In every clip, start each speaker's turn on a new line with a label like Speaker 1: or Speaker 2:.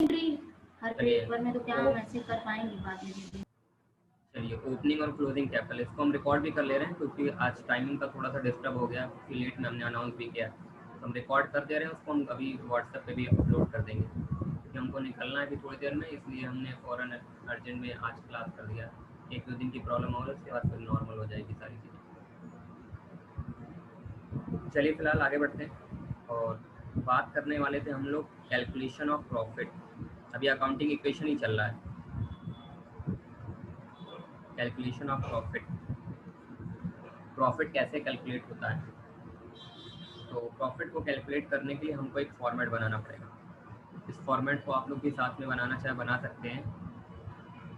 Speaker 1: हर
Speaker 2: चलिए
Speaker 1: पेपर में तो क्या
Speaker 2: तो
Speaker 1: हम ऐसे कर पाएंगे बाद में दीदी।
Speaker 2: चलिए ओपनिंग और क्लोजिंग कैपिटल इसको हम रिकॉर्ड भी कर ले रहे हैं क्योंकि आज टाइमिंग का थोड़ा सा डिस्टर्ब हो गया क्योंकि लेट में हमने अनाउंस भी किया, तो हम रिकॉर्ड कर दे रहे हैं उसको, हम अभी व्हाट्सएप पे भी अपलोड कर देंगे क्योंकि हमको निकलना है अभी थोड़ी देर में, इसलिए हमने फ़ौरन अर्जेंट में आज क्लास कर दिया। एक दो दिन की प्रॉब्लम होगी उसके बाद फिर नॉर्मल हो जाएगी सारी चीज़ें। चलिए फिलहाल आगे बढ़ते हैं और बात करने वाले थे हम लोग कैलकुलेशन ऑफ प्रॉफिट। अभी अकाउंटिंग इक्वेशन ही चल रहा है, कैलकुलेशन ऑफ प्रॉफिट। प्रॉफिट कैसे कैलकुलेट होता है, तो प्रॉफिट को कैलकुलेट करने के लिए हमको एक फॉर्मेट बनाना पड़ेगा। इस फॉर्मेट को आप लोग भी साथ में बनाना चाहे बना सकते हैं।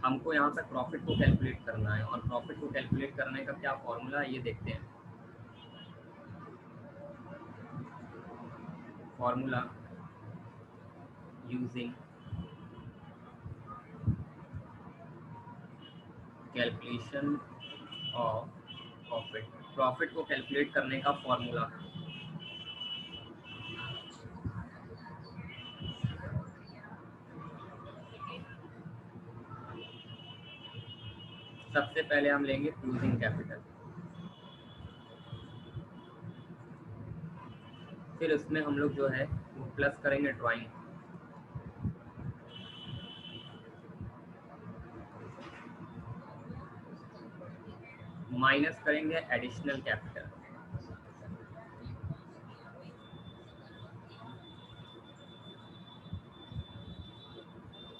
Speaker 2: हमको यहाँ पर प्रॉफिट को कैलकुलेट करना है और प्रॉफिट को कैलकुलेट करने का क्या फॉर्मूला है ये देखते हैं। Formula using calculation of profit. Profit को कैलकुलेट करने का फॉर्मूला, सबसे पहले हम लेंगे क्लोजिंग कैपिटल, फिर उसमें हम लोग जो है वो प्लस करेंगे ड्राइंग, माइनस करेंगे एडिशनल कैपिटल,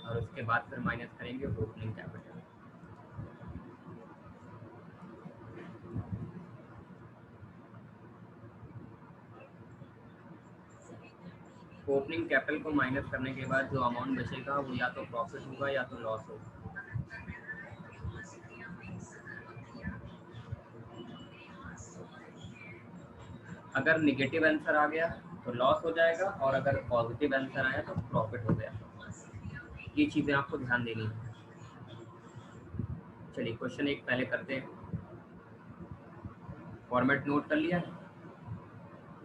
Speaker 2: और उसके बाद फिर माइनस करेंगे ओपनिंग कैपिटल। ओपनिंग कैपिटल को माइनस करने के बाद जो अमाउंट बचेगा वो या तो प्रॉफिट होगा या तो लॉस होगा। अगर निगेटिव आंसर आ गया तो लॉस हो जाएगा और अगर पॉजिटिव आंसर आया तो प्रॉफिट हो गया। ये चीज़ें आपको ध्यान देनी है। चलिए क्वेश्चन एक पहले करते हैं। फॉर्मेट नोट कर लिया है।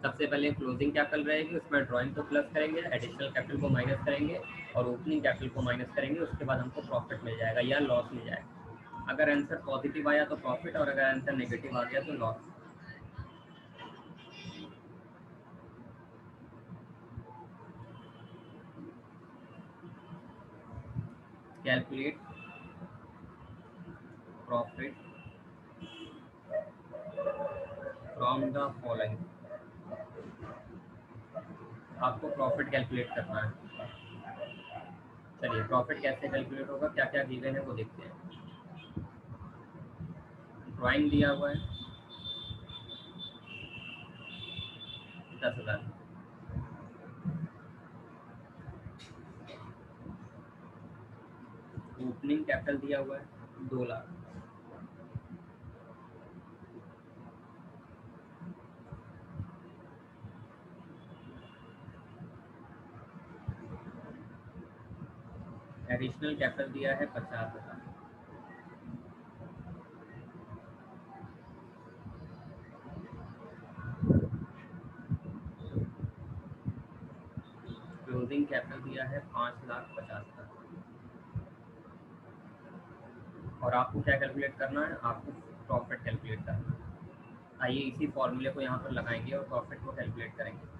Speaker 2: सबसे पहले क्लोजिंग कैपिटल रहेगी, उसमें ड्राइंग को प्लस करेंगे, एडिशनल कैपिटल को माइनस करेंगे और ओपनिंग कैपिटल को माइनस करेंगे। उसके बाद हमको प्रॉफिट मिल जाएगा या लॉस मिल जाएगा। अगर आंसर पॉजिटिव आया तो प्रॉफिट और अगर आंसर नेगेटिव आ गया तो loss. Calculate profit from the following. आपको प्रॉफिट कैलकुलेट करना है। चलिए प्रॉफिट कैसे कैलकुलेट होगा, क्या क्या गिवन है वो देखते हैं। ड्राइंग दिया हुआ है 10,000, ओपनिंग कैपिटल दिया हुआ है 2,00,000, एडिशनल कैपिटल दिया है 50,000, क्लोजिंग कैपिटल दिया है 5,50,000। और आपको क्या कैलकुलेट करना है, आपको प्रॉफिट कैलकुलेट करना है। आइए इसी फॉर्मूले को यहाँ पर लगाएंगे और प्रॉफिट को कैलकुलेट करेंगे।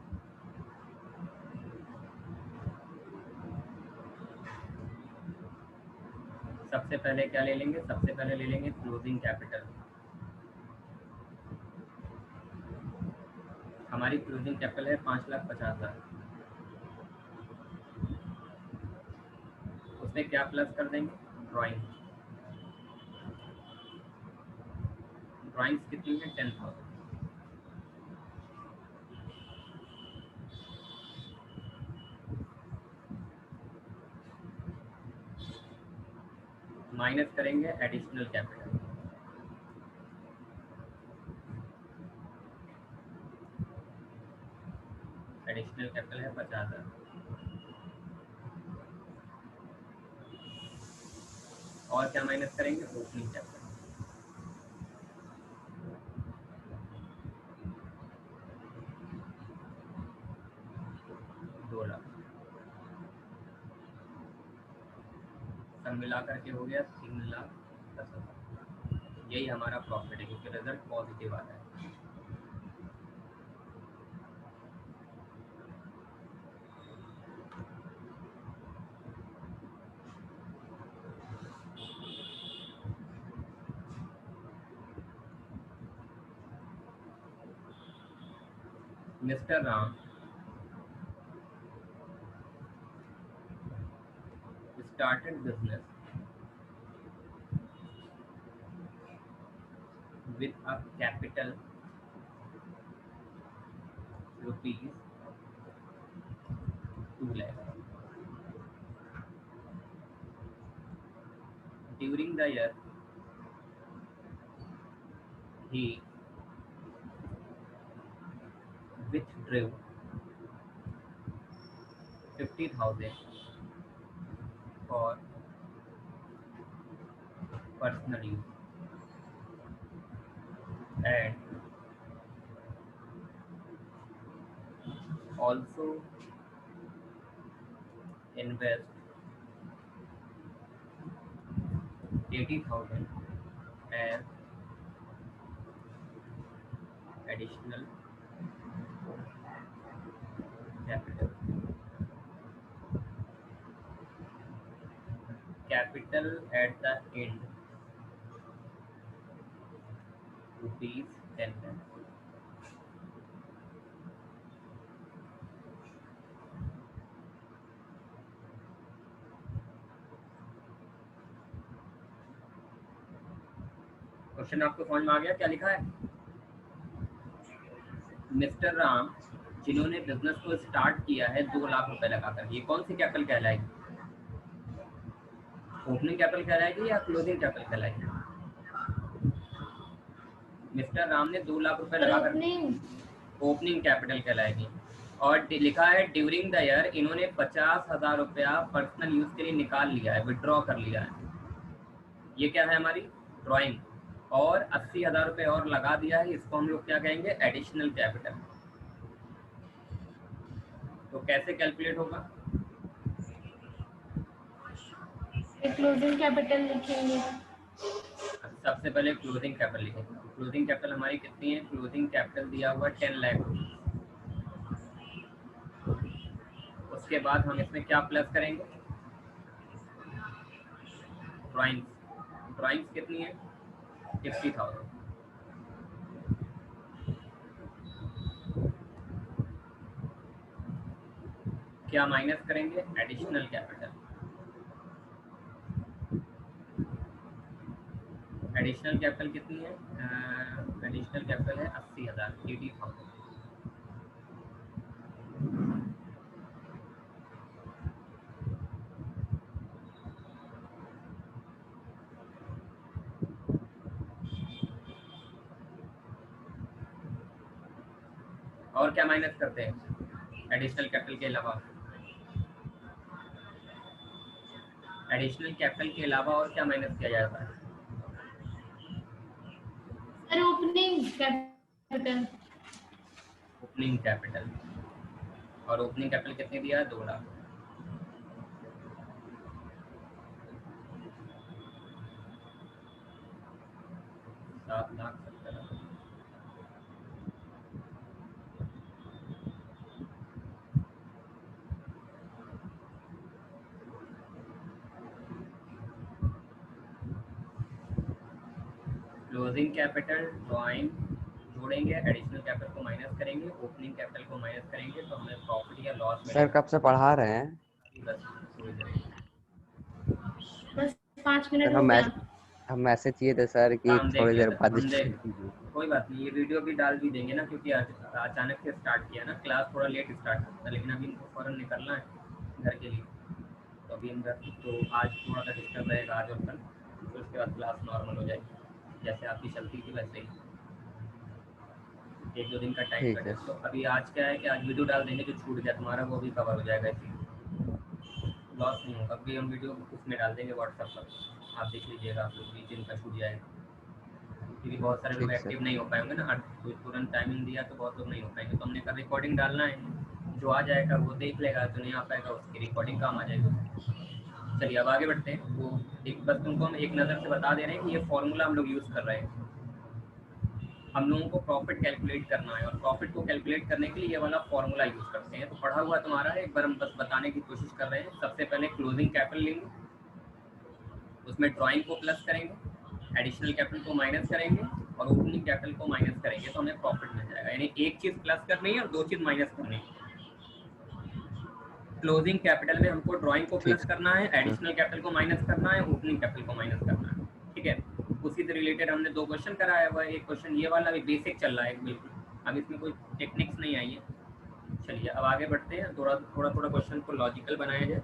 Speaker 2: सबसे पहले क्या ले लेंगे, सबसे पहले ले लेंगे क्लोजिंग कैपिटल। हमारी क्लोजिंग कैपिटल है 5,50,000, उसमें क्या प्लस कर देंगे, ड्राइंग। ड्राइंग्स कितनी है, 10,000। माइनस करेंगे एडिशनल कैपिटल, एडिशनल कैपिटल है 50,000। और क्या माइनस करेंगे, ओपनिंग कैपिटल, $2,00,000। सब मिला करके हो गया 3,10,000। यही हमारा प्रॉफिट है क्योंकि रिजल्ट पॉजिटिव आता है। Mr. Ram started business with a capital rupees 2 lakh. During the year, he withdrew 50,000 for personal use and also invest 80,000 as additional capital. Capital at the end rupees 10 lakh. Question आपको समझ में आ गया क्या लिखा है? Mister Ram जिन्होंने business को start किया है 2 लाख रुपए लगाकर, ये कौन सी कैपिटल कहलाएगी? ओपनिंग कैपिटल कहलाएगी या क्लोजिंग कैपिटल कहलाएगी? मिस्टर राम ने 2 लाख रुपए लगाकर ओपनिंग कैपिटल कहलाएगी। और लिखा है ड्यूरिंग द ईयर इन्होंने 50,000 रुपया पर्सनल यूज के लिए निकाल लिया है, विड्रॉ कर लिया है। ये क्या है हमारी ड्राइंग। और 80,000 रुपये और लगा दिया है, इसको हम लोग क्या कहेंगे? Additional capital. तो कैसे कैलकुलेट होगा?
Speaker 1: क्लोजिंग कैपिटल लिखेंगे।
Speaker 2: सबसे पहले क्लोजिंग कैपिटल लिखेंगे। क्लोजिंग कैपिटल हमारी कितनी है? क्लोजिंग कैपिटल दिया हुआ 10 लाख रुपये। उसके बाद हम इसमें क्या प्लस करेंगे? ड्राइंग्स कितनी है? 50,000। क्या माइनस करेंगे? Additional capital. एडिशनल कैपिटल कितनी है? एडिशनल कैपिटल है 80,000, 80,000। और क्या माइनस करते हैं एडिशनल कैपिटल के अलावा? एडिशनल कैपिटल के अलावा और क्या माइनस किया जाता है?
Speaker 1: Sir opening capital.
Speaker 2: Opening capital. और ओपनिंग कैपिटल कितने दिया है? 2 लाख। क्लोजिंग कैपिटल ड्राइंग जोड़ेंगे, एडिशनल कैपिटल को माइनस करेंगे, ओपनिंग कैपिटल को माइनस करेंगे तो हमें प्रॉफिट या लॉस मिलेगा।
Speaker 3: सर कब से पढ़ा रहे हैं?
Speaker 1: बस 5 मिनट
Speaker 3: सर
Speaker 1: हो गया।
Speaker 3: हम मैसेज किए थे सर कि थोड़ी देर बाद
Speaker 2: कोई बात नहीं, ये वीडियो भी डाल भी देंगे ना, क्योंकि अचानक से स्टार्ट किया ना, क्लास थोड़ा लेट स्टार्ट था, लेकिन अभी इनको फौरन निकलना है घर के लिए, तो अभी हम घर तो आज थोड़ा सा डिस्टर्ब रहेगा आज और कल, तो उसके बाद क्लास नॉर्मल हो जाएगी जैसे आपकी चलती थी वैसे ही, 1-2 दिन का टाइम कटे। तो अभी आज क्या है कि आज वीडियो डाल देंगे, जो छूट गया तुम्हारा वो भी कवर हो जाएगा, इसी लॉस नहीं होगा। अभी हम वीडियो उसमें डाल देंगे व्हाट्सएप पर, आप देख लीजिएगा, आप लोग भी जिनका छूट जाएगा, क्योंकि बहुत सारे लोग एक्टिव नहीं हो पाएंगे ना, तुरंत टाइमिंग दिया तो बहुत लोग नहीं हो पाएंगे, तो हमने कहा रिकॉर्डिंग डालना है, जो आ जाएगा वो देख लेगा, जो नहीं आ पाएगा उसकी रिकॉर्डिंग काम आ जाएगी। चलिए अब आगे बढ़ते हैं। वो एक बस तुमको हम एक नज़र से बता दे रहे हैं कि ये फॉर्मूला हम लोग यूज़ कर रहे हैं। हम लोगों को प्रॉफिट कैलकुलेट करना है और प्रॉफिट को कैलकुलेट करने के लिए ये वाला फॉर्मूला यूज़ करते हैं। तो पढ़ा हुआ तुम्हारा है, एक बार हम बस बताने की कोशिश कर रहे हैं। सबसे पहले क्लोजिंग कैपिटल लेंगे, उसमें ड्राइंग को प्लस करेंगे, एडिशनल कैपिटल को माइनस करेंगे और ओपनिंग कैपिटल को माइनस करेंगे, तो हमें प्रॉफिट मिल जाएगा। यानी एक चीज़ प्लस करनी है और दो चीज़ माइनस करनी है। क्लोजिंग कैपिटल में हमको ड्राइंग को
Speaker 3: ठीक
Speaker 2: प्लस करना है, एडिशनल कैपिटल को माइनस करना है, ओपनिंग कैपिटल को माइनस करना है। ठीक है, उसी से रिलेटेड हमने 2 क्वेश्चन कराया हुआ है। एक क्वेश्चन ये वाला भी बेसिक चल रहा है बिल्कुल, अब इसमें कोई टेक्निक्स नहीं आई है। चलिए अब आगे बढ़ते हैं, थोड़ा थोड़ा क्वेश्चन को लॉजिकल बनाया जाए।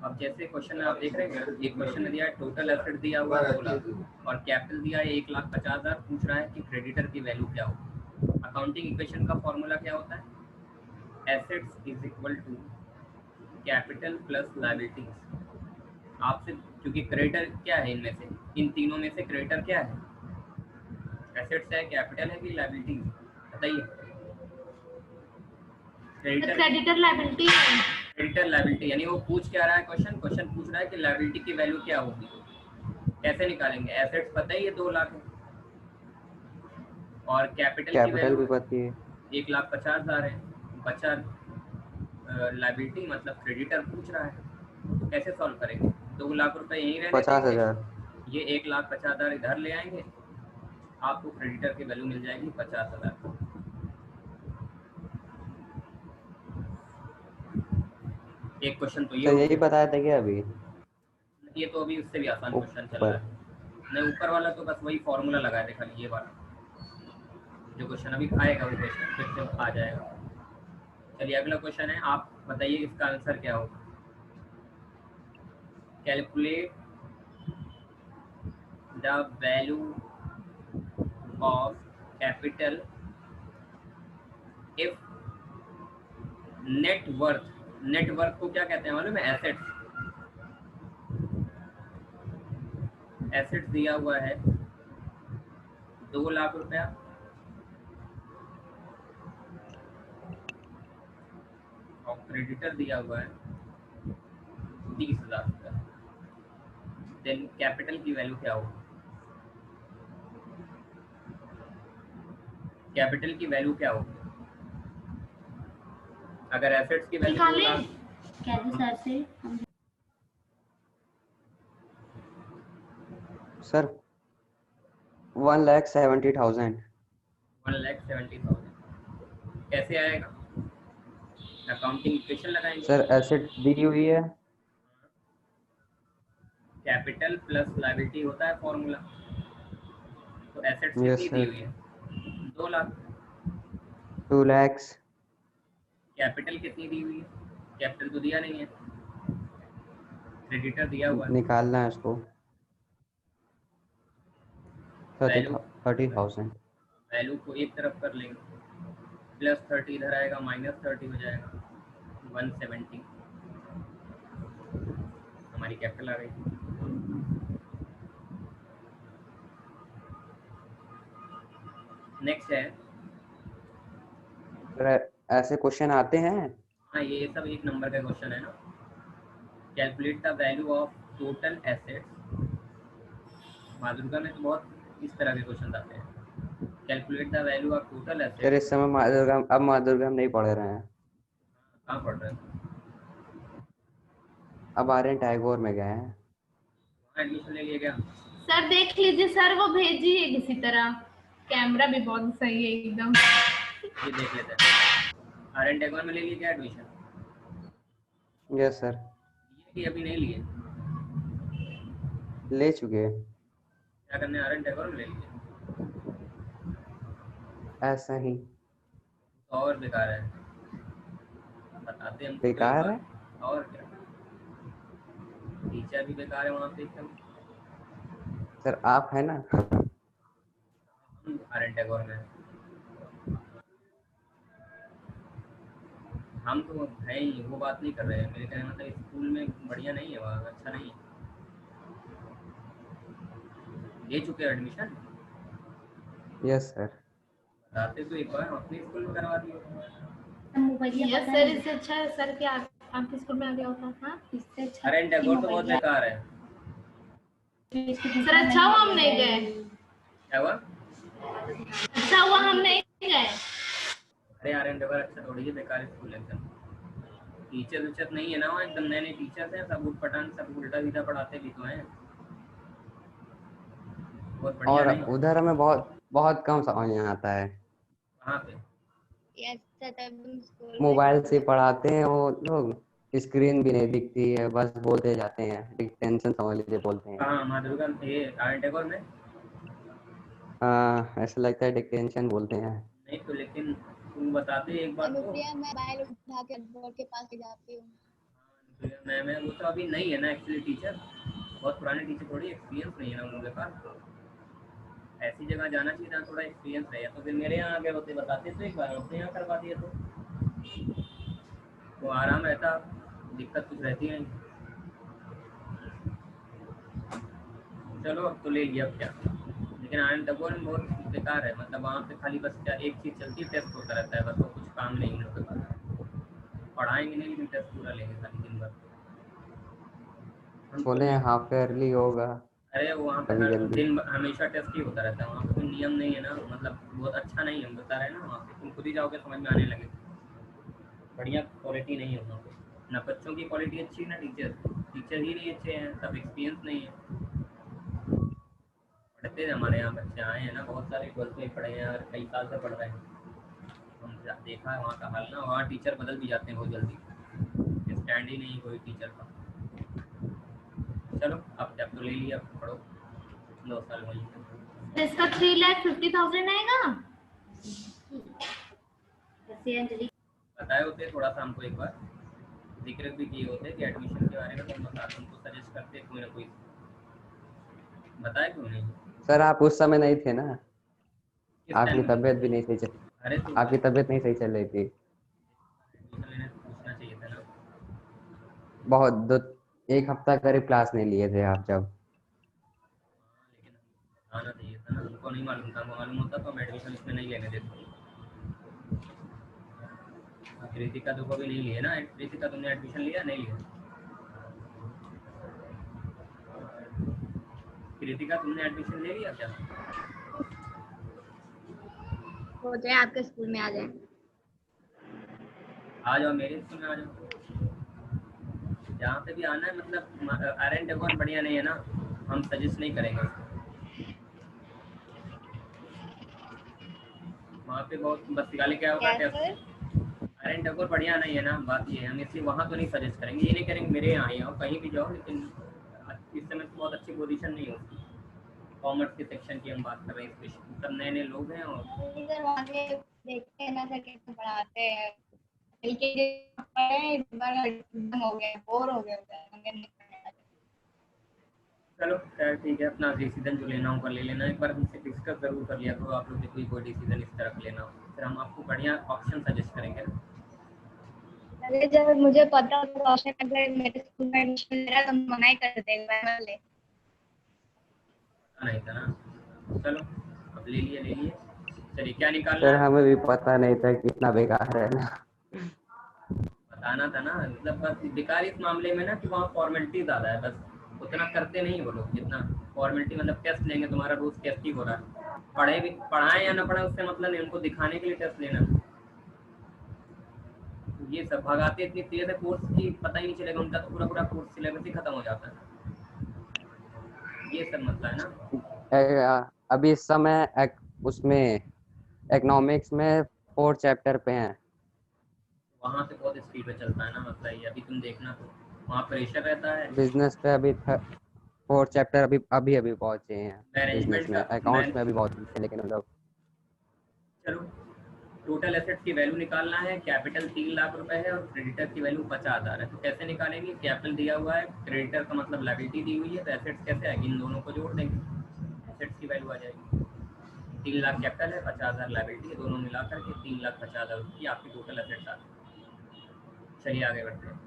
Speaker 2: अब जैसे क्वेश्चन में आप देख रहे हैं, एक क्वेश्चन दिया है टोटल एसेट दिया हुआ है 2 लाख और कैपिटल दिया है 1,50,000। पूछ रहा है कि क्रेडिटर की वैल्यू क्या होगी। अकाउंटिंग इक्वेशन का फॉर्मूला क्या होता है? Assets is equal to capital plus liabilities. आपसे क्योंकि क्रेडिटर क्या है, इनमें से इन तीनों में से क्रेडिटर क्या है? एसेट्स है, कैपिटल है कि लायबिलिटीज? बताइए।
Speaker 1: क्रेडिटर लायबिलिटी है।
Speaker 2: क्रेडिटर लायबिलिटी, यानी वो पूछ क्या रहा है क्वेश्चन पूछ रहा है कि लायबिलिटी की वैल्यू क्या होगी। कैसे निकालेंगे? एसेट्स पता ही है 2 लाख है और कैपिटल की
Speaker 3: कैपिटल
Speaker 2: वैल्यू
Speaker 3: भी पता है
Speaker 2: 1,50,000 है। बचा लायबिलिटी, मतलब क्रेडिटर पूछ रहा है, तो कैसे सॉल्व करेंगे? 2 लाख रुपए यहीं रहने
Speaker 3: 50,000।
Speaker 2: देंगे, ये 1,50,000 इधर ले आएंगे, आपको क्रेडिटर की वैल्यू मिल जाएगी 50,000। एक क्वेश्चन तो ये
Speaker 3: तो यही बताया था क्या अभी?
Speaker 2: ये तो अभी उससे भी आसान क्वेश्चन चल रहा है। नहीं, ऊपर वाला तो बस वही फॉर्मूला लगाया था खाली, ये वाला जो क्वेश्चन अभी आएगा वो क्वेश्चन फिर से आ जाएगा। चलिए अगला क्वेश्चन है, आप बताइए इसका आंसर क्या होगा। Calculate the value of capital if net worth को क्या कहते हैं मालूम है? एसेट्स दिया हुआ है 2 लाख रुपया और क्रेडिटर दिया हुआ है 30,000 रुपया। देन कैपिटल की वैल्यू क्या होगी? कैपिटल की वैल्यू क्या होगी? अगर एसेट्स की वैल्यू 2
Speaker 1: निकालें
Speaker 2: लाख,
Speaker 1: कैसे सर से
Speaker 3: सर 1,70,000।
Speaker 2: 1,70,000 कैसे आएगा? अकाउंटिंग इक्वेशन लगाएंगे।
Speaker 3: सर एसेट दी हुई है।
Speaker 2: कैपिटल प्लस लायबिलिटी होता है फॉर्मूला। तो एसेट्स कितनी
Speaker 3: यस
Speaker 2: दी
Speaker 3: सर।
Speaker 2: हुई है? 2 लाख।
Speaker 3: 2 lakhs।
Speaker 2: कैपिटल कितनी दी हुई है? कैपिटल तो दिया नहीं है, क्रेडिटर दिया हुआ है।
Speaker 3: निकालना है उसको।
Speaker 2: वैल्यू
Speaker 3: 30,000।
Speaker 2: वैल्यू को एक तरफ कर लेंगे, +30 इधर आएगा, -30 हो जाएगा, 170 हमारी कैपिटल आ गई। नेक्स्ट है,
Speaker 3: सर ऐसे क्वेश्चन आते हैं।
Speaker 2: हाँ ये सब एक नंबर का क्वेश्चन है ना। Calculate the value of total assets. माधुर्गा में तो बहुत इस तरह के क्वेश्चन आते हैं। Calculate the value of total
Speaker 3: sir
Speaker 2: assets.
Speaker 3: इस समय माधुर्गम नहीं पढ़ रहे हैं।
Speaker 2: कहाँ पढ़ रहे हैं?
Speaker 3: अब आर्यन टैगोर में गए हैं।
Speaker 2: वहाँ एडमिशन ले लिया क्या?
Speaker 1: सर देख लीजिए सर, वो भेजी है किसी तरह, कैमरा भी बहुत सही है एकदम।
Speaker 2: ये देख लेते हैं। आर्यन टैगोर में ले लिया क्या एडमिशन?
Speaker 3: Yes sir.
Speaker 2: ये कि अभी नहीं लिए?
Speaker 3: ले चुके हैं।
Speaker 2: क्या करने आर्यन टैगोर में ले लिए?
Speaker 3: ऐसा ही।
Speaker 2: और बेकार है, बताते हमको तो एक
Speaker 3: बेकार
Speaker 2: बार।
Speaker 3: है।
Speaker 2: और क्या, टीचर भी बेकार है वहाँ पे एकदम।
Speaker 3: सर आप है ना।
Speaker 2: हम आर्यन टैगोर में हैं। हम तो है ही, वो बात नहीं कर रहे हैं। मेरे कहने का मतलब स्कूल में बढ़िया नहीं है, वहाँ अच्छा नहीं है। ले चुके हैं एडमिशन?
Speaker 3: Yes sir.
Speaker 2: बताते तो एक बार, हम अपने स्कूल में करवा दिए।
Speaker 1: यस सर, इससे अच्छा है सर कि आपके स्कूल में आ गया होता। हाँ इससे अच्छा
Speaker 2: आर्यन टैगोर तो बहुत बेकार है।
Speaker 1: सर, अच्छा हुआ हम नहीं गए।
Speaker 2: क्या हुआ?
Speaker 1: अच्छा हुआ हम नहीं गए।
Speaker 2: अरे आर्यन टैगोर अच्छा थोड़ी है, बेकार स्कूल है एकदम। टीचर विचर नहीं है ना वहाँ, एकदम नए नए टीचर्स हैं, सब उठ पटांग, सब उल्टा सीधा पढ़ाते भी तो हैं। बहुत बढ़िया
Speaker 3: और
Speaker 2: नहीं।
Speaker 3: उधर हमें बहुत बहुत कम समझ में आता है।
Speaker 2: वहाँ पे
Speaker 3: मोबाइल से पढ़ाते हैं वो लोग। स्क्रीन भी नहीं दिखती है, बस बोलते जाते हैं, डिक्टेंशन समझ लीजिए बोलते हैं।
Speaker 2: कहाँ माधुर्गा ये आर्यन टैगोर में?
Speaker 3: हाँ ऐसा लगता है डिक्टेंशन बोलते हैं।
Speaker 2: नहीं तो लेकिन तुम बताते एक बार तो।
Speaker 4: अनुप्रिया मैं मोबाइल उठा के बोर्ड के पास ले जाती हूँ।
Speaker 2: मैं वो तो अभी नहीं है ना एक्चुअली टीचर, बहुत पुराने टीचर, थोड़ी एक्सपीरियंस नहीं है ना उनके पास। ऐसी जगह जाना चाहिए जहाँ थोड़ा एक्सपीरियंस रहे। तो फिर मेरे यहाँ आ गए होते, बताते तो एक बार, अपने यहाँ करवा दिए तो आराम रहता, दिक्कत कुछ रहती नहीं। चलो अब तो ले लिया, अब क्या। लेकिन आर्यन टैगोर में बहुत बेकार है, मतलब वहाँ पे खाली बस क्या एक चीज़ चलती है, टेस्ट होता रहता है बस, वो कुछ काम नहीं है उनके पास। पढ़ाएंगे नहीं लेकिन टेस्ट पूरा लेंगे खाली दिन भर। हमको
Speaker 3: बोले हाफ ईयरली होगा।
Speaker 2: अरे वहाँ पे
Speaker 3: कभी
Speaker 2: हर
Speaker 3: जल्दी।
Speaker 2: दिन हमेशा टेस्ट ही होता रहता है, वहाँ पे कोई नियम नहीं है ना, मतलब बहुत अच्छा नहीं है, हम बता रहे हैं ना। वहाँ पे तुम खुद ही जाओगे समझ में आने लगे। बढ़िया क्वालिटी नहीं है वहाँ पे, ना बच्चों की क्वालिटी अच्छी है ना टीचर ही नहीं अच्छे हैं, सब एक्सपीरियंस नहीं है। पढ़ते हैं हमारे यहाँ बच्चे आए हैं ना बहुत सारे, 12th में पढ़े हैं और कई साल से पढ़ रहे हैं। हम देखा है वहाँ का हाल ना, वहाँ टीचर बदल भी जाते हैं बहुत जल्दी, स्टैंड ही नहीं कोई टीचर का। चलो अब जब तो ले लिया, पढ़ो 2 साल वहीं।
Speaker 1: इसका 3,50,000 आएगा।
Speaker 2: बताए होते थोड़ा सा हमको एक बार, जिक्र भी किए होते कि एडमिशन के बारे में, तो बता तुमको सजेस्ट करते कोई ना कोई। बताए क्यों नहीं?
Speaker 3: सर आप उस समय नहीं थे ना।
Speaker 2: किस
Speaker 3: आपकी
Speaker 2: टाइम?
Speaker 3: तबीयत भी नहीं सही चल।
Speaker 2: अरे तो
Speaker 3: आपकी तबीयत नहीं सही चल रही थी।
Speaker 2: एडमिशन लेने से पूछना चाहिए था ना।
Speaker 3: बहुत दो 1 हफ्ता करीब क्लास नहीं लिए थे आप जब।
Speaker 2: लेकिन आना चाहिए था ना, हमको नहीं मालूम था, हमको मालूम होता तो हम एडमिशन इसमें नहीं लेने देते। कृतिका तो कभी नहीं लिए ना। कृतिका तुमने एडमिशन लिया नहीं लिया? कृतिका तुमने एडमिशन ले लिया क्या?
Speaker 4: हो जाए आपके स्कूल में आ जाए।
Speaker 2: आ जाओ मेरे स्कूल में आ जाओ, जहाँ पे भी आना है। मतलब आर एंड बहुत बढ़िया नहीं है ना, हम सजेस्ट नहीं करेंगे उसको। वहाँ पे बहुत बस निकाले क्या होगा
Speaker 4: क्या
Speaker 2: टेस्ट,
Speaker 4: सर?
Speaker 2: आर एंड बढ़िया नहीं है ना, बात ये है। हम इसलिए वहाँ तो नहीं सजेस्ट करेंगे, ये नहीं करेंगे मेरे यहाँ ही आओ, कहीं भी जाओ, लेकिन इस समय तो बहुत अच्छी पोजीशन नहीं होती। कॉमर्स के सेक्शन की हम बात कर रहे हैं, सब नए नए लोग हैं। और
Speaker 4: नहीं सर, वहाँ के देखते हैं ना सर कैसे पढ़ाते हैं। एलकेजी पढ़े इस बार खत्म हो गया, बोर हो गया सर, हमें नहीं पढ़ना।
Speaker 2: चलो खैर ठीक है, अपना डिसीजन जो लेना हो कर ले लेना। एक बार हमसे डिस्कस जरूर कर लिया करो आप लोग, कोई डिसीजन इस तरफ लेना हो, फिर हम आपको बढ़िया ऑप्शन सजेस्ट करेंगे ना।
Speaker 4: अरे जब मुझे पता होता तो रोशन अगर मेरे स्कूल में एडमिशन ले रहा तो हम मना ही कर देंगे वाले।
Speaker 2: नहीं था ना, चलो अब ले लिए। चलिए क्या निकालना
Speaker 3: सर
Speaker 2: है?
Speaker 3: हमें भी पता नहीं था कितना बेकार है ना।
Speaker 2: बताना था ना, मतलब बस बेकार इस मामले में ना कि वहाँ फॉर्मेलिटी ज़्यादा है, बस उतना करते नहीं वो लोग जितना फॉर्मेलिटी। मतलब टेस्ट लेंगे, तुम्हारा रोज टेस्ट ही हो रहा है, पढ़ाएं या ना पढ़ाएं उससे मतलब नहीं, उनको दिखाने के लिए टेस्ट लेना। ये सब भगाते इतनी तेज है कोर्स की, पता ही नहीं चलेगा, उनका तो पूरा कोर्स सिलेबस ही खत्म हो जाता है। ये सब मसला है ना।
Speaker 3: अभी इस समय उसमें इकोनॉमिक्स में 4 चैप्टर पे हैं।
Speaker 2: वहाँ पे बहुत स्पीड में चलता है ना, मसला ये। अभी तुम देखना तो वहाँ प्रेशर रहता है।
Speaker 3: बिजनेस पे अभी 4 चैप्टर अभी अभी पहुंचे हैं। बिजनेस
Speaker 2: मैनेजमेंट
Speaker 3: में,
Speaker 2: का
Speaker 3: अकाउंट्स में अभी बहुत है, लेकिन मतलब
Speaker 2: चलो टोटल एसेट्स की वैल्यू निकालना है। कैपिटल 3 लाख रुपए है और क्रेडिटर की वैल्यू 50,000 है। तो कैसे निकालेंगे? कैपिटल दिया हुआ है, क्रेडिटर का मतलब लायबिलिटी दी हुई है, तो एसेट्स कैसे आएगी? इन दोनों को जोड़ देंगे, एसेट्स की वैल्यू आ जाएगी। 3 लाख कैपिटल है, 50,000 लायबिलिटी है, दोनों मिला करके 3,50,000 की आपकी टोटल एसेट्स आ गई। चलिए आगे बढ़ते हैं।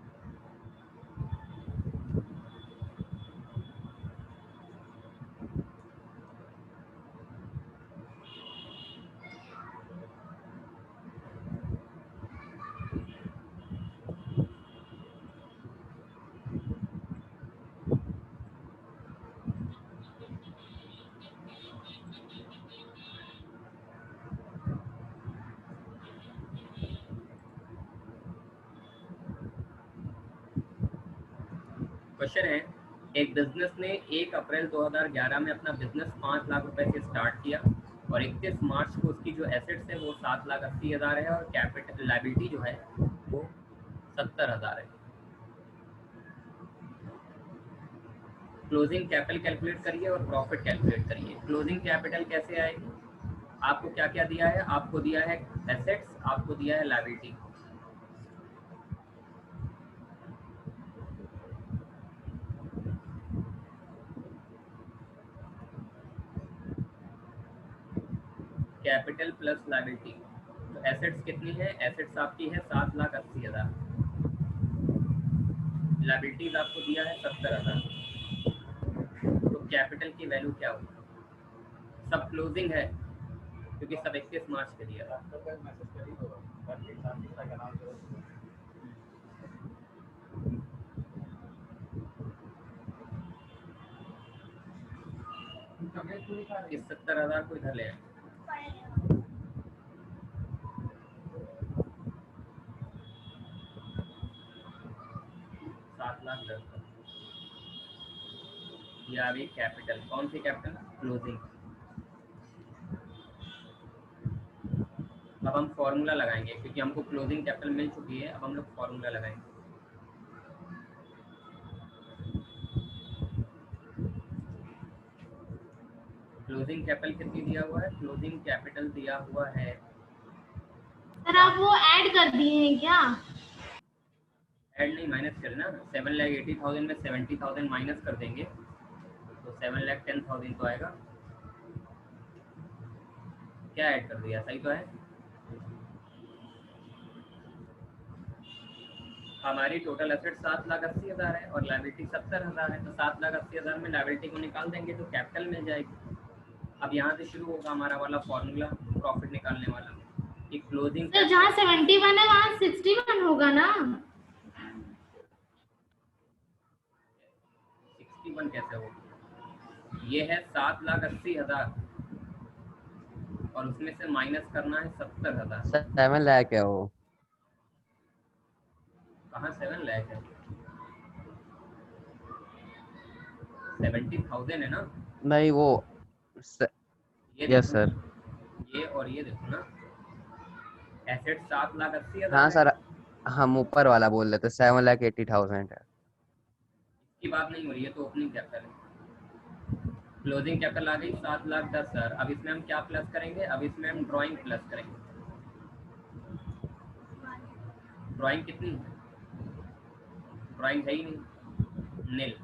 Speaker 2: क्वेश्चन है, एक बिजनेस ने 1 अप्रैल 2011 में अपना बिजनेस 5 लाख रुपए से स्टार्ट किया और 31 मार्च को उसकी जो एसेट्स है वो 7,80,000 है और कैपिटल लायबिलिटी जो है वो 70,000 है। क्लोजिंग कैपिटल कैलकुलेट करिए और प्रॉफिट कैलकुलेट करिए। क्लोजिंग कैपिटल कैसे आएगी? आपको क्या क्या दिया है? आपको दिया है एसेट्स, आपको दिया है लायबिलिटी। कैपिटल प्लस लायबिलिटी, तो एसेट्स कितनी है? एसेट्स आपकी है 7,80,000, लायबिलिटीज आपको दिया है 70,000। तो कैपिटल की वैल्यू क्या होगी? सब क्लोजिंग है क्योंकि सब 31 मार्च के दिया है। इस 70,000 को इधर ले आए। 7,10,000 ये आ गई कैपिटल। कौन सी कैपिटल? क्लोजिंग। अब हम फॉर्मूला लगाएंगे क्योंकि हमको क्लोजिंग कैपिटल मिल चुकी है, अब हम लोग फॉर्मूला लगाएंगे। क्लोजिंग कैपिटल कितनी दिया हुआ है? क्लोजिंग कैपिटल दिया हुआ है,
Speaker 1: सर आप वो ऐड कर दिए हैं क्या?
Speaker 2: ऐड नहीं, माइनस करना। 7,80,000 में 70,000 माइनस कर देंगे तो 7,10,000 तो आएगा। क्या ऐड कर दिया? सही तो है। हमारी टोटल एसेट 7,80,000 है और लायबिलिटी 70,000 है, तो 7,80,000 में लायबिलिटी को निकाल देंगे तो कैपिटल मिल जाएगी। अब यहाँ से शुरू होगा हमारा वाला फॉर्मूला प्रॉफिट निकालने वाला। कि क्लोजिंग
Speaker 1: सर जहाँ 71 है वहाँ 61 होगा ना?
Speaker 2: 61 कैसे होगा? ये है 7,80,000 और उसमें से माइनस करना है 70,000।
Speaker 3: 7 लाख है वो।
Speaker 2: कहाँ 7 लाख है? 70,000 है ना?
Speaker 3: नहीं वो
Speaker 2: ये
Speaker 3: यस
Speaker 2: देखो
Speaker 3: सर।
Speaker 2: ना, ये और ये देखो ना, एसेट 7,80,000
Speaker 3: हाँ
Speaker 2: है।
Speaker 3: सर, हम ऊपर वाला बोल रहे थे 7,80,000 है।
Speaker 2: इसकी बात नहीं हो रही है, तो ओपनिंग कैपिटल है। क्लोजिंग कैपिटल आ गई 7,10,000। अब इसमें हम क्या प्लस करेंगे? अब इसमें हम ड्राइंग प्लस करेंगे। ड्राइंग कितनी है? ड्राइंग है ही नहीं, नील।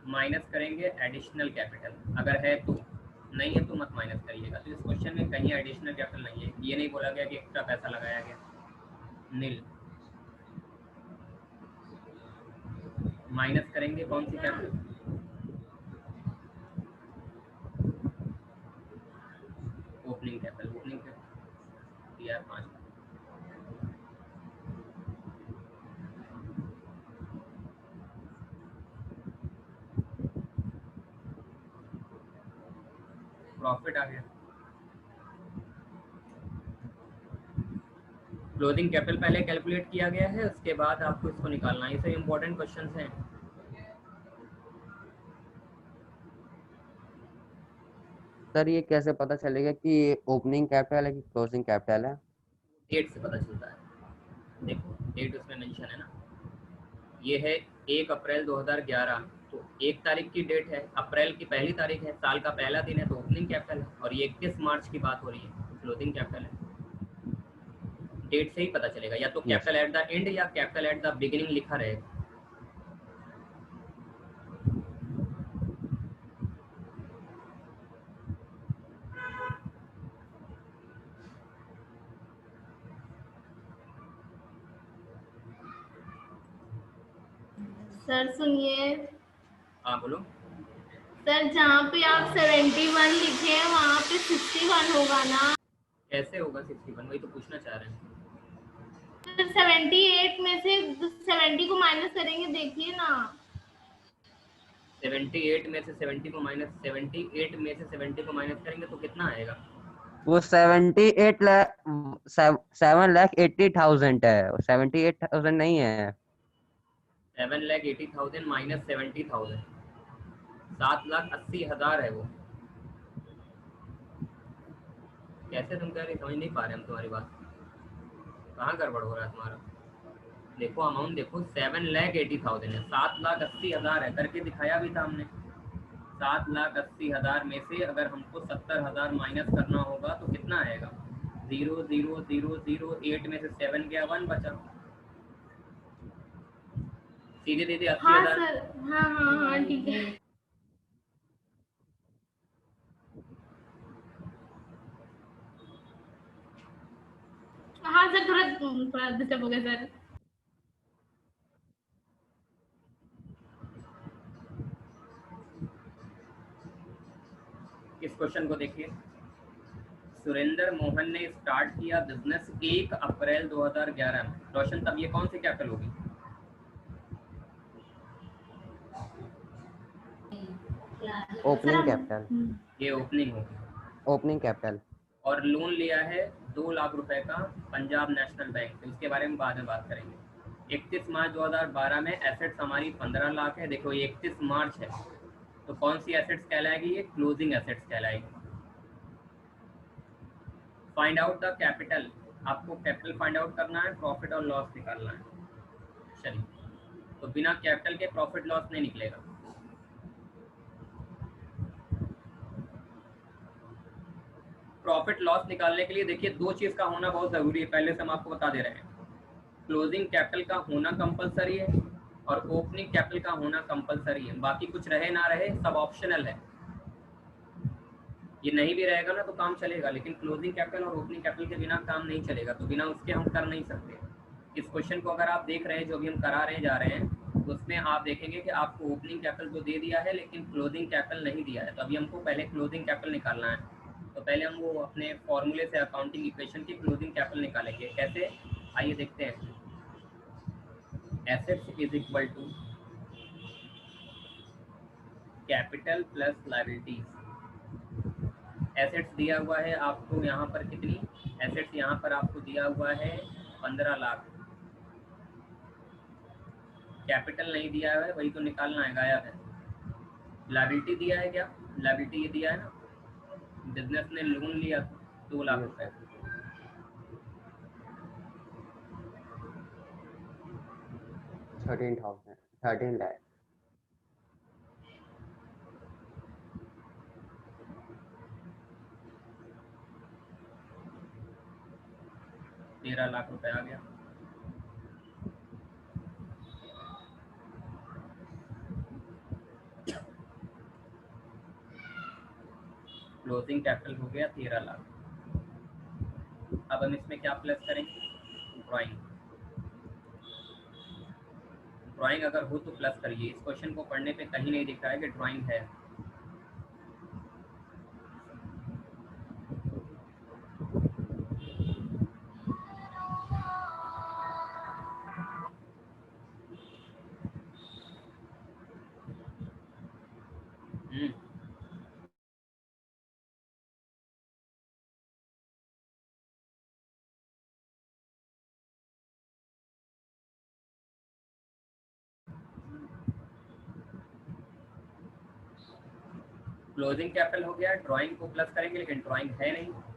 Speaker 2: माइनस करेंगे एडिशनल कैपिटल, अगर है तो, नहीं है तो मत माइनस करिएगा। तो इस क्वेश्चन में कहीं एडिशनल कैपिटल नहीं है, ये नहीं बोला गया कि एक्स्ट्रा पैसा लगाया गया, नील। माइनस करेंगे कौन सी capital? Opening capital. Opening capital दिया 5। प्रॉफिट आ गया। क्लोजिंग कैपिटल पहले कैलकुलेट किया गया है, उसके बाद आपको इसको निकालना है। ये सब इंपॉर्टेंट क्वेश्चंस हैं।
Speaker 3: सर ये कैसे पता चलेगा कि ओपनिंग कैपिटल है कि क्लोजिंग कैपिटल है?
Speaker 2: डेट से पता चलता है। देखो डेट उसमें मेंशन है ना, ये है 1 अप्रैल 2011, तो 1 तारीख की डेट है, अप्रैल की पहली तारीख है, साल का पहला दिन है, तो ओपनिंग कैपिटल है। और ये 31 मार्च की बात हो रही है, क्लोजिंग कैपिटल है। डेट से ही पता चलेगा, या तो
Speaker 3: yes.
Speaker 2: Capital at the end या कैपिटल एट द बिगिनिंग लिखा रहेगा।
Speaker 1: सर सुनिए,
Speaker 2: हाँ बोलो।
Speaker 1: सर जहाँ पे आप 71 लिखे हैं वहाँ पे 61 होगा ना?
Speaker 2: कैसे होगा 61? वही तो पूछना चाह रहे हैं।
Speaker 1: सर 78 में से 70 को माइनस करेंगे, देखिए ना।
Speaker 2: 78 में से 70 को माइनस 78 में से 70 को माइनस करेंगे तो कितना आएगा?
Speaker 3: वो 7,80,000 है, 78,000 नहीं है।
Speaker 2: 7,80,000 माइनस 70,000, 7,80,000 है वो। कैसे तुम कह रही, समझ नहीं पा रहे हम तुम्हारी बात। कहाँ गड़बड़ हो रहा है तुम्हारा? देखो अमाउंट देखो, 7,80,000 है, 7,80,000 है, करके दिखाया भी था हमने। 7,80,000 में से अगर हमको 70,000 माइनस करना होगा तो कितना आएगा? 0,0,0,0,8 में से 7 गया, 1 बचा। सीधे सीधे
Speaker 1: हाँ
Speaker 2: 80,000।
Speaker 1: सर, हाँ हाँ हाँ ठीक है। हाँ सर, थोड़ा डिस्टर्ब हो गया सर।
Speaker 2: इस क्वेश्चन को देखिए। सुरेंद्र मोहन ने स्टार्ट किया बिजनेस 1 अप्रैल 2011 में। रोशन, तब ये कौन सी कैपिटल होगी?
Speaker 3: Opening capital.
Speaker 2: ये ओपनिंग होगी।
Speaker 3: Opening capital.
Speaker 2: और लोन लिया है 2 लाख रुपए का पंजाब नेशनल बैंक से, उसके बारे में बाद में बात करेंगे। 31 मार्च 2012 में एसेट्स हमारी 15 लाख है। देखो ये 31 मार्च है, तो कौन सी एसेट्स कहलाएगी? ये क्लोजिंग एसेट्स कहलाएगी। Find out the capital. आपको कैपिटल फाइंड आउट करना है, प्रॉफिट और लॉस निकालना है। चलिए, तो बिना कैपिटल के प्रॉफिट लॉस नहीं निकलेगा। प्रॉफिट लॉस निकालने के लिए देखिए 2 चीज़ का होना बहुत ज़रूरी है, पहले से हम आपको बता दे रहे हैं। क्लोजिंग कैपिटल का होना कंपलसरी है और ओपनिंग कैपिटल का होना कंपलसरी है। बाकी कुछ रहे ना रहे सब ऑप्शनल है। ये नहीं भी रहेगा ना तो काम चलेगा, लेकिन क्लोजिंग कैपिटल और ओपनिंग कैपिटल के बिना काम नहीं चलेगा, तो बिना उसके हम कर नहीं सकते। इस क्वेश्चन को अगर आप देख रहे हैं, जो भी हम करा रहे जा रहे हैं, तो उसमें आप देखेंगे कि आपको ओपनिंग कैपिटल तो दे दिया है लेकिन क्लोजिंग कैपिटल नहीं दिया है। तो अभी हमको पहले क्लोजिंग कैपिटल निकालना है। तो पहले हम वो अपने फॉर्मूले से अकाउंटिंग इक्वेशन की क्लोजिंग कैपिटल निकालेंगे। कैसे, आइए देखते हैं। Assets is equal to capital plus liabilities. Assets दिया हुआ है आपको यहाँ पर कितनी, एसेट्स यहाँ पर आपको दिया हुआ है 15 लाख। कैपिटल नहीं दिया है, वही तो निकालना है, गायब है। लायबिलिटी दिया है क्या, लायबिलिटी ये दिया है ना, बिजनेस ने लोन लिया 2 लाख रुपए।
Speaker 3: 13 लाख।
Speaker 2: 13 लाख रुपए आ गया। क्लोजिंग कैपिटल हो गया 13 लाख। अब हम इसमें क्या प्लस करेंगे, ड्राइंग। ड्राइंग अगर हो तो प्लस करिए। इस क्वेश्चन को पढ़ने पे कहीं नहीं दिख रहा है कि ड्राइंग है। क्लोजिंग कैपिटल हो गया, ड्राइंग को प्लस करेंगे लेकिन ड्राइंग है नहीं।